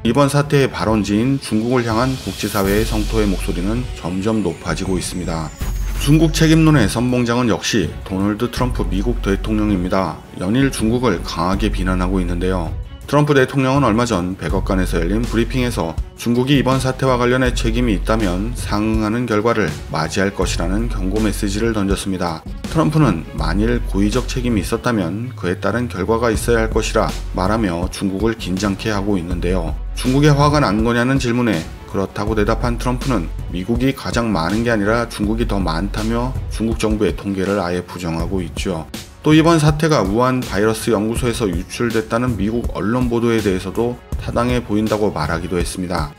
이번 사태의 발원지인 중국을 향한 국제사회의 성토의 목소리는 점점 높아지고 있습니다. 중국 책임론의 선봉장은 역시 도널드 트럼프 미국 대통령입니다. 연일 중국을 강하게 비난하고 있는데요. 트럼프 대통령은 얼마 전 백악관에서 열린 브리핑에서 중국이 이번 사태와 관련해 책임이 있다면 상응하는 결과를 맞이할 것이라는 경고 메시지를 던졌습니다. 트럼프는 만일 고의적 책임이 있었다면 그에 따른 결과가 있어야 할 것이라 말하며 중국을 긴장케 하고 있는데요. 중국에 화가 난 거냐는 질문에 그렇다고 대답한 트럼프는 미국이 가장 많은 게 아니라 중국이 더 많다며 중국 정부의 통계를 아예 부정하고 있죠. 또 이번 사태가 우한 바이러스 연구소에서 유출됐다는 미국 언론 보도에 대해서도 타당해 보인다고 말하기도 했습니다.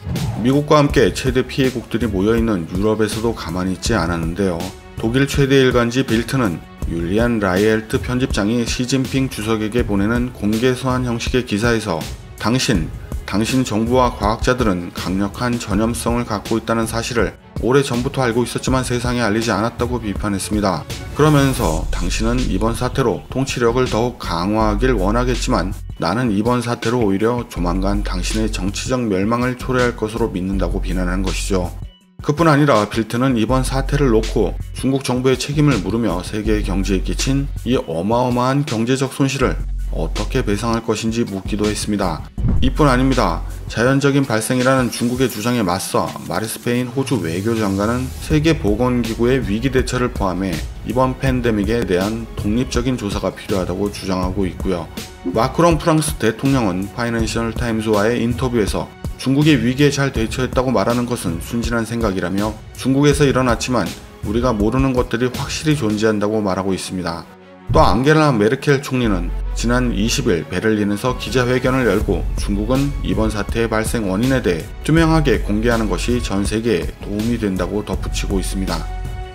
미국과 함께 최대 피해국들이 모여있는 유럽에서도 가만히 있지 않았는데요. 독일 최대 일간지 빌트는 율리안 라이엘트 편집장이 시진핑 주석에게 보내는 공개 서한 형식의 기사에서 당신 정부와 과학자들은 강력한 전염성을 갖고 있다는 사실을 오래전부터 알고 있었지만 세상에 알리지 않았다고 비판했습니다. 그러면서 당신은 이번 사태로 통치력을 더욱 강화하길 원하겠지만 나는 이번 사태로 오히려 조만간 당신의 정치적 멸망을 초래할 것으로 믿는다고 비난한 것이죠. 그뿐 아니라 빌트는 이번 사태를 놓고 중국 정부의 책임을 물으며 세계 경제에 끼친 이 어마어마한 경제적 손실을 어떻게 배상할 것인지 묻기도 했습니다. 이뿐 아닙니다. 자연적인 발생이라는 중국의 주장에 맞서 마리스페인 호주 외교장관은 세계보건기구의 위기 대처를 포함해 이번 팬데믹에 대한 독립적인 조사가 필요하다고 주장하고 있고요. 마크롱 프랑스 대통령은 파이낸셜 타임즈와의 인터뷰에서 중국이 위기에 잘 대처했다고 말하는 것은 순진한 생각이라며 중국에서 일어났지만 우리가 모르는 것들이 확실히 존재한다고 말하고 있습니다. 또 앙겔라 메르켈 총리는 지난 20일 베를린에서 기자회견을 열고 중국은 이번 사태의 발생 원인에 대해 투명하게 공개하는 것이 전 세계에 도움이 된다고 덧붙이고 있습니다.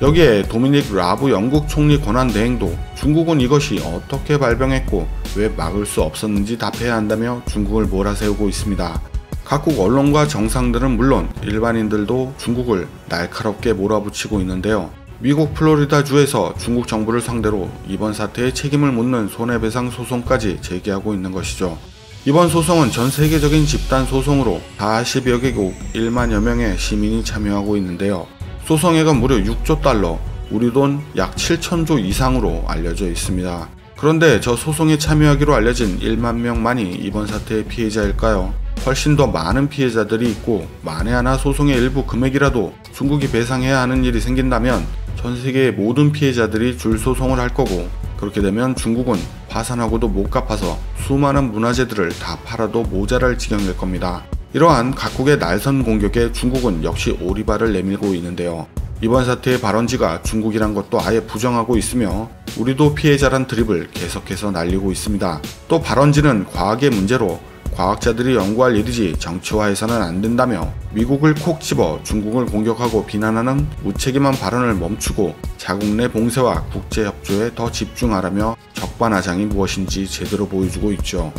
여기에 도미닉 라브 영국 총리 권한대행도 중국은 이것이 어떻게 발병했고 왜 막을 수 없었는지 답해야 한다며 중국을 몰아세우고 있습니다. 각국 언론과 정상들은 물론 일반인들도 중국을 날카롭게 몰아붙이고 있는데요. 미국 플로리다주에서 중국 정부를 상대로 이번 사태의 책임을 묻는 손해배상 소송까지 제기하고 있는 것이죠. 이번 소송은 전 세계적인 집단 소송으로 40여 개국 1만여 명의 시민이 참여하고 있는데요. 소송액은 무려 6조 달러, 우리 돈 약 7천조 이상으로 알려져 있습니다. 그런데 저 소송에 참여하기로 알려진 1만 명만이 이번 사태의 피해자일까요? 훨씬 더 많은 피해자들이 있고 만에 하나 소송의 일부 금액이라도 중국이 배상해야 하는 일이 생긴다면 전 세계의 모든 피해자들이 줄 소송을 할 거고 그렇게 되면 중국은 파산하고도 못 갚아서 수많은 문화재들을 다 팔아도 모자랄 지경일 겁니다. 이러한 각국의 날선 공격에 중국은 역시 오리발을 내밀고 있는데요. 이번 사태의 발원지가 중국이란 것도 아예 부정하고 있으며 우리도 피해자란 드립을 계속해서 날리고 있습니다. 또 발원지는 과학의 문제로 과학자들이 연구할 일이지 정치화해서는 안 된다며 미국을 콕 집어 중국을 공격하고 비난하는 무책임한 발언을 멈추고 자국 내 봉쇄와 국제협조에 더 집중하라며 적반하장이 무엇인지 제대로 보여주고 있죠.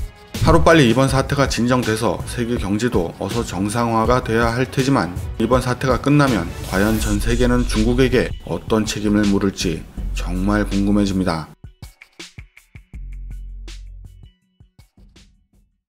하루빨리 이번 사태가 진정돼서 세계 경제도 어서 정상화가 돼야 할 테지만 이번 사태가 끝나면 과연 전 세계는 중국에게 어떤 책임을 물을지 정말 궁금해집니다.